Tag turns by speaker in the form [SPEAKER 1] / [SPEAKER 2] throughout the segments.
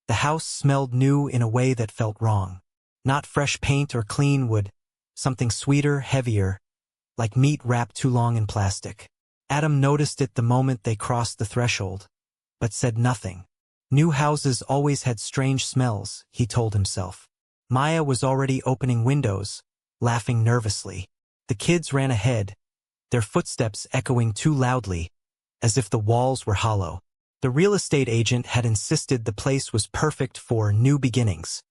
[SPEAKER 1] The house smelled new in a way that felt wrong. Not fresh paint or clean wood, something sweeter, heavier, like meat wrapped too long in plastic. Adam noticed it the moment they crossed the threshold, but said nothing. New houses always had strange smells, he told himself. Maya was already opening windows, laughing nervously. The kids ran ahead, their footsteps echoing too loudly, as if the walls were hollow. The real estate agent had insisted the place was perfect for new beginnings.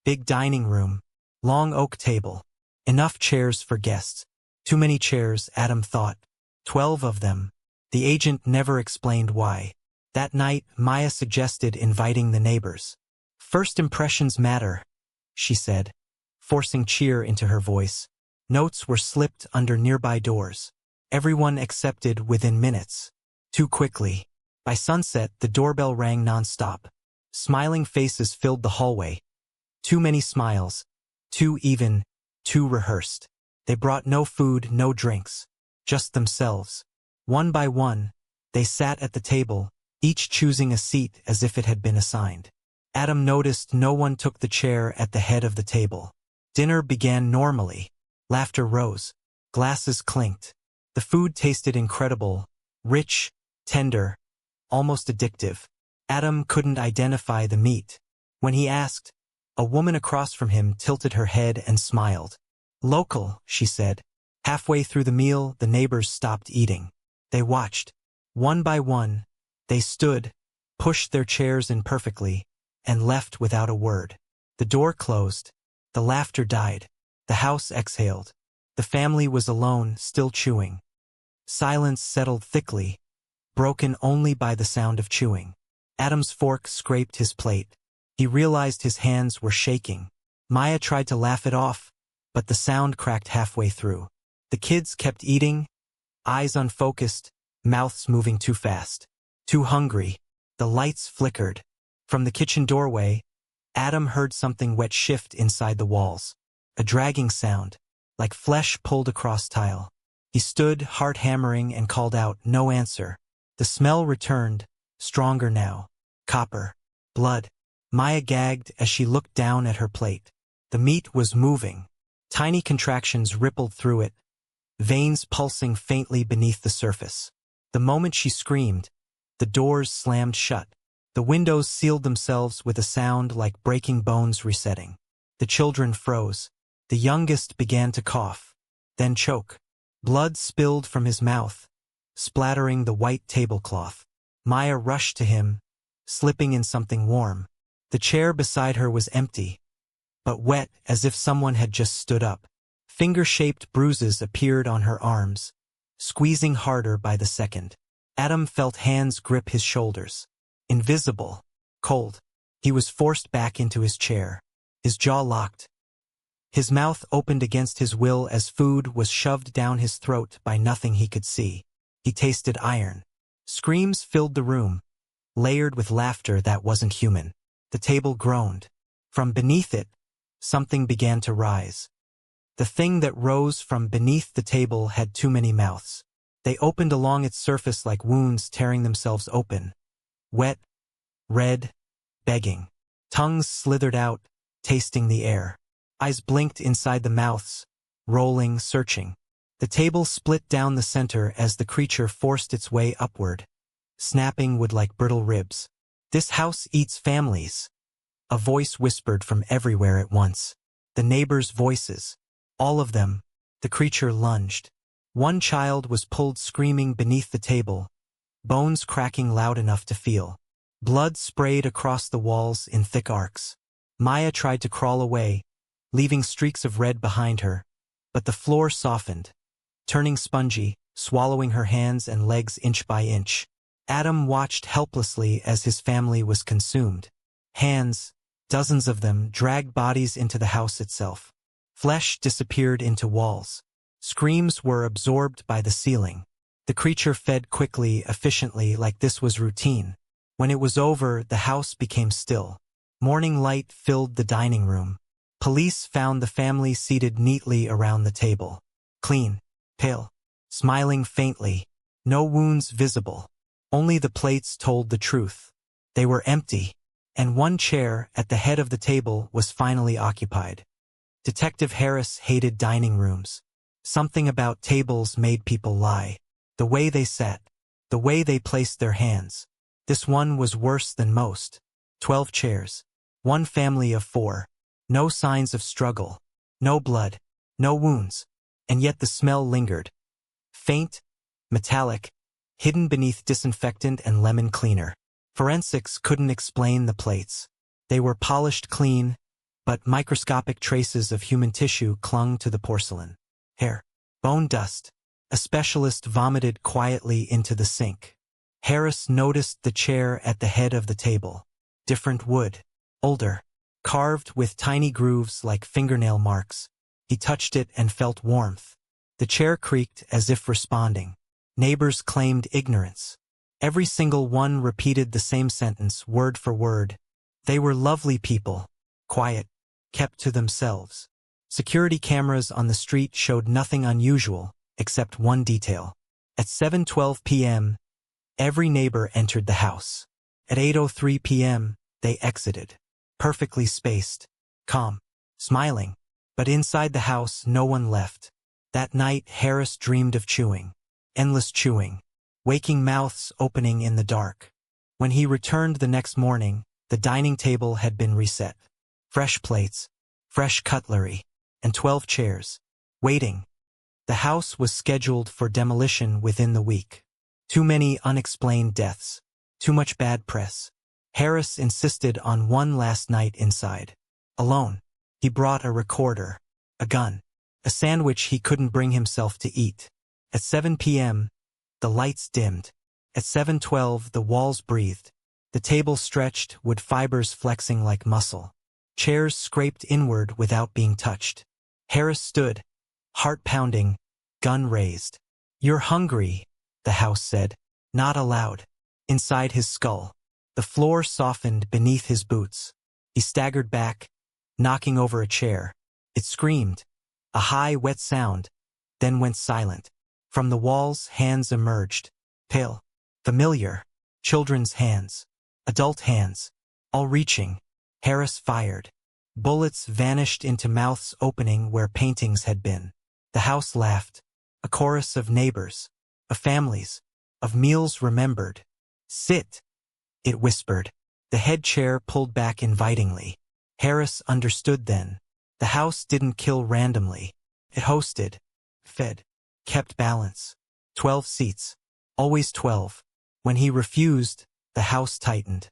[SPEAKER 1] Big dining room, long oak table, enough chairs for guests. Too many chairs, Adam thought. 12 of them. The agent never explained why. That night, Maya suggested inviting the neighbors. First impressions matter, she said, forcing cheer into her voice. Notes were slipped under nearby doors. Everyone accepted within minutes. Too quickly. By sunset, the doorbell rang nonstop. Smiling faces filled the hallway. Too many smiles. Too even, too rehearsed. They brought no food, no drinks. Just themselves. One by one, they sat at the table, each choosing a seat as if it had been assigned. Adam noticed no one took the chair at the head of the table. Dinner began normally. Laughter rose. Glasses clinked. The food tasted incredible, rich, tender, almost addictive. Adam couldn't identify the meat. When he asked, a woman across from him tilted her head and smiled. Local, she said. Halfway through the meal, the neighbors stopped eating. They watched. One by one, they stood, pushed their chairs in perfectly, and left without a word. The door closed. The laughter died. The house exhaled. The family was alone, still chewing. Silence settled thickly, broken only by the sound of chewing. Adam's fork scraped his plate. He realized his hands were shaking. Maya tried to laugh it off, but the sound cracked halfway through. The kids kept eating, eyes unfocused, mouths moving too fast. Too hungry. The lights flickered. From the kitchen doorway, Adam heard something wet shift inside the walls. A dragging sound, like flesh pulled across tile. He stood, heart hammering, and called out, no answer. The smell returned, stronger now. Copper. Blood. Maya gagged as she looked down at her plate. The meat was moving. Tiny contractions rippled through it, veins pulsing faintly beneath the surface. The moment she screamed, the doors slammed shut. The windows sealed themselves with a sound like breaking bones resetting. The children froze. The youngest began to cough, then choke. Blood spilled from his mouth, splattering the white tablecloth. Maya rushed to him, slipping in something warm. The chair beside her was empty, but wet as if someone had just stood up. Finger-shaped bruises appeared on her arms, squeezing harder by the second. Adam felt hands grip his shoulders. Invisible, cold. He was forced back into his chair, his jaw locked. His mouth opened against his will as food was shoved down his throat by nothing he could see. He tasted iron. Screams filled the room, layered with laughter that wasn't human. The table groaned. From beneath it, something began to rise. The thing that rose from beneath the table had too many mouths. They opened along its surface like wounds tearing themselves open. Wet, red, begging. Tongues slithered out, tasting the air. Eyes blinked inside the mouths, rolling, searching. The table split down the center as the creature forced its way upward. Snapping wood like brittle ribs. This house eats families. A voice whispered from everywhere at once. The neighbors' voices. All of them. The creature lunged. One child was pulled screaming beneath the table, bones cracking loud enough to feel. Blood sprayed across the walls in thick arcs. Maya tried to crawl away, leaving streaks of red behind her, but the floor softened, turning spongy, swallowing her hands and legs inch by inch. Adam watched helplessly as his family was consumed. Hands, dozens of them, dragged bodies into the house itself. Flesh disappeared into walls. Screams were absorbed by the ceiling. The creature fed quickly, efficiently, like this was routine. When it was over, the house became still. Morning light filled the dining room. Police found the family seated neatly around the table. Clean, pale, smiling faintly. No wounds visible. Only the plates told the truth. They were empty, and one chair at the head of the table was finally occupied. Detective Harris hated dining rooms. Something about tables made people lie. The way they sat, the way they placed their hands. This one was worse than most. 12 chairs. One family of 4. No signs of struggle. No blood. No wounds. And yet the smell lingered. Faint, metallic, hidden beneath disinfectant and lemon cleaner. Forensics couldn't explain the plates. They were polished clean, but microscopic traces of human tissue clung to the porcelain. Hair. Bone dust. A specialist vomited quietly into the sink. Harris noticed the chair at the head of the table. Different wood. Older. Carved with tiny grooves like fingernail marks. He touched it and felt warmth. The chair creaked as if responding. Neighbors claimed ignorance. Every single one repeated the same sentence, word for word. They were lovely people. Quiet. Kept to themselves. Security cameras on the street showed nothing unusual, except one detail. At 7:12 p.m., every neighbor entered the house. At 8:03 p.m., they exited. Perfectly spaced. Calm. Smiling. But inside the house, no one left. That night, Harris dreamed of chewing. Endless chewing. Waking mouths opening in the dark. When he returned the next morning, the dining table had been reset. Fresh plates, fresh cutlery, and 12 chairs. Waiting. The house was scheduled for demolition within the week. Too many unexplained deaths. Too much bad press. Harris insisted on one last night inside. Alone. He brought a recorder, a gun, a sandwich he couldn't bring himself to eat. At 7 p.m., the lights dimmed. At 7:12, the walls breathed. The table stretched, wood fibers flexing like muscle. Chairs scraped inward without being touched. Harris stood, heart pounding, gun raised. "You're hungry," the house said. Not aloud. Inside his skull. The floor softened beneath his boots. He staggered back, knocking over a chair. It screamed. A high, wet sound, then went silent. From the walls, hands emerged. Pale. Familiar. Children's hands. Adult hands. All reaching. Harris fired. Bullets vanished into mouths opening where paintings had been. The house laughed. A chorus of neighbors. Of families. Of meals remembered. "Sit," it whispered. The head chair pulled back invitingly. Harris understood then. The house didn't kill randomly. It hosted. Fed. Kept balance. 12 seats. Always 12. When he refused, the house tightened.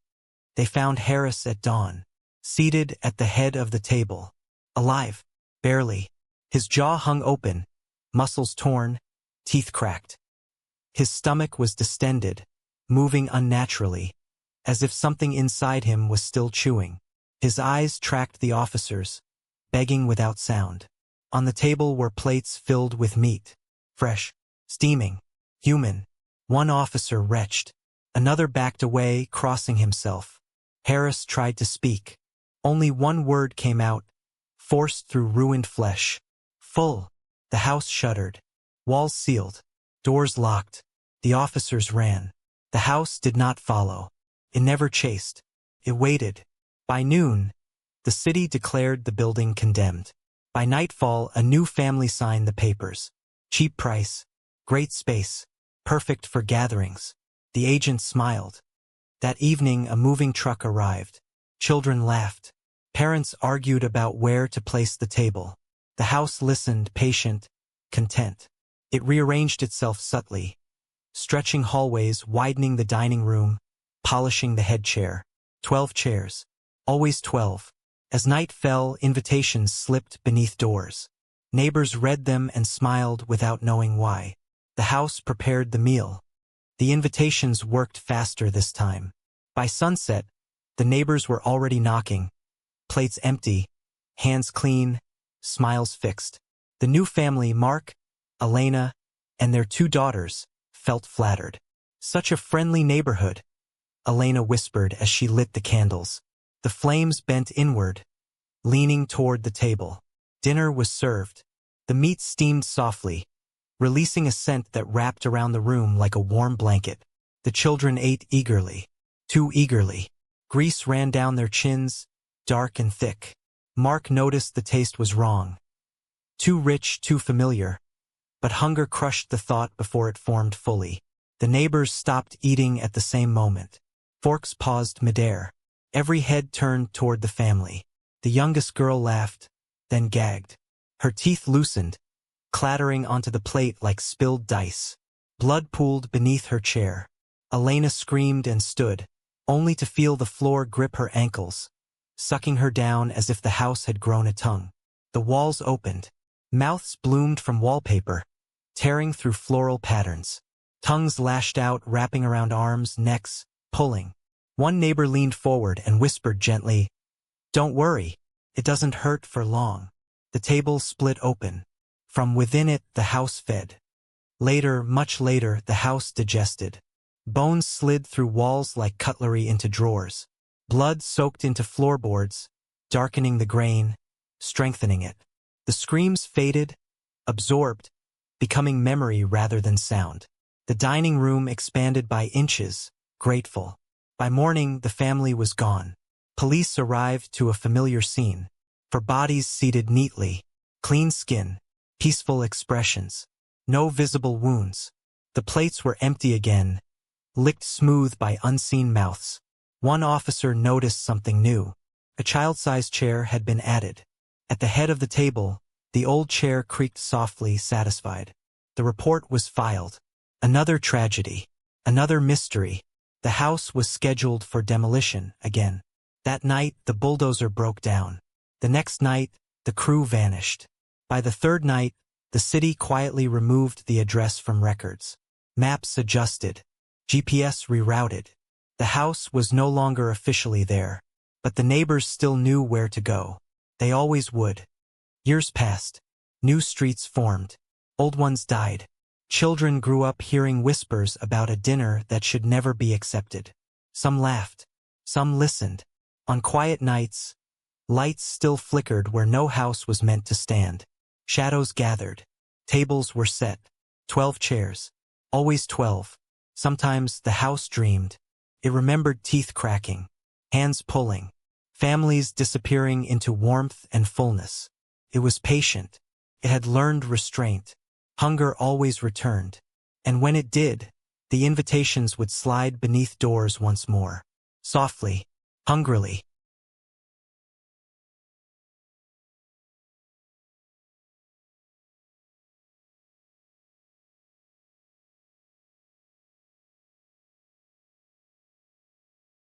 [SPEAKER 1] They found Harris at dawn. Seated at the head of the table. Alive. Barely. His jaw hung open. Muscles torn. Teeth cracked. His stomach was distended. Moving unnaturally. As if something inside him was still chewing. His eyes tracked the officers. Begging without sound. On the table were plates filled with meat. Fresh. Steaming. Human. One officer retched. Another backed away, crossing himself. Harris tried to speak. Only one word came out, forced through ruined flesh. Full. The house shuddered. Walls sealed. Doors locked. The officers ran. The house did not follow. It never chased. It waited. By noon, the city declared the building condemned. By nightfall, a new family signed the papers. Cheap price. Great space. Perfect for gatherings. The agent smiled. That evening, a moving truck arrived. Children laughed. Parents argued about where to place the table. The house listened, patient, content. It rearranged itself subtly. Stretching hallways, widening the dining room, polishing the head chair. 12 chairs. Always 12. As night fell, invitations slipped beneath doors. Neighbors read them and smiled without knowing why. The house prepared the meal. The invitations worked faster this time. By sunset, the neighbors were already knocking. Plates empty, hands clean, smiles fixed. The new family, Mark, Elena, and their 2 daughters, felt flattered. "Such a friendly neighborhood," Elena whispered as she lit the candles. The flames bent inward, leaning toward the table. Dinner was served. The meat steamed softly, releasing a scent that wrapped around the room like a warm blanket. The children ate eagerly. Too eagerly. Grease ran down their chins, dark and thick. Mark noticed the taste was wrong. Too rich, too familiar. But hunger crushed the thought before it formed fully. The neighbors stopped eating at the same moment. Forks paused midair. Every head turned toward the family. The youngest girl laughed, then gagged. Her teeth loosened, clattering onto the plate like spilled dice. Blood pooled beneath her chair. Elena screamed and stood, only to feel the floor grip her ankles, sucking her down as if the house had grown a tongue. The walls opened. Mouths bloomed from wallpaper, tearing through floral patterns. Tongues lashed out, wrapping around arms, necks, pulling. One neighbor leaned forward and whispered gently, "Don't worry, it doesn't hurt for long." The table split open. From within it, the house fed. Later, much later, the house digested. Bones slid through walls like cutlery into drawers. Blood soaked into floorboards, darkening the grain, strengthening it. The screams faded, absorbed, becoming memory rather than sound. The dining room expanded by inches, grateful. By morning, the family was gone. Police arrived to a familiar scene. For bodies seated neatly, clean skin, peaceful expressions. No visible wounds. The plates were empty again, licked smooth by unseen mouths. One officer noticed something new. A child-sized chair had been added. At the head of the table, the old chair creaked softly, satisfied. The report was filed. Another tragedy. Another mystery. The house was scheduled for demolition again. That night, the bulldozer broke down. The next night, the crew vanished. By the third night, the city quietly removed the address from records. Maps adjusted. GPS rerouted. The house was no longer officially there, but the neighbors still knew where to go. They always would. Years passed. New streets formed. Old ones died. Children grew up hearing whispers about a dinner that should never be accepted. Some laughed. Some listened. On quiet nights, lights still flickered where no house was meant to stand. Shadows gathered. Tables were set. 12 chairs. Always 12. Sometimes the house dreamed. It remembered teeth cracking, hands pulling, families disappearing into warmth and fullness. It was patient. It had learned restraint. Hunger always returned. And when it did, the invitations would slide beneath doors once more. Softly, hungrily.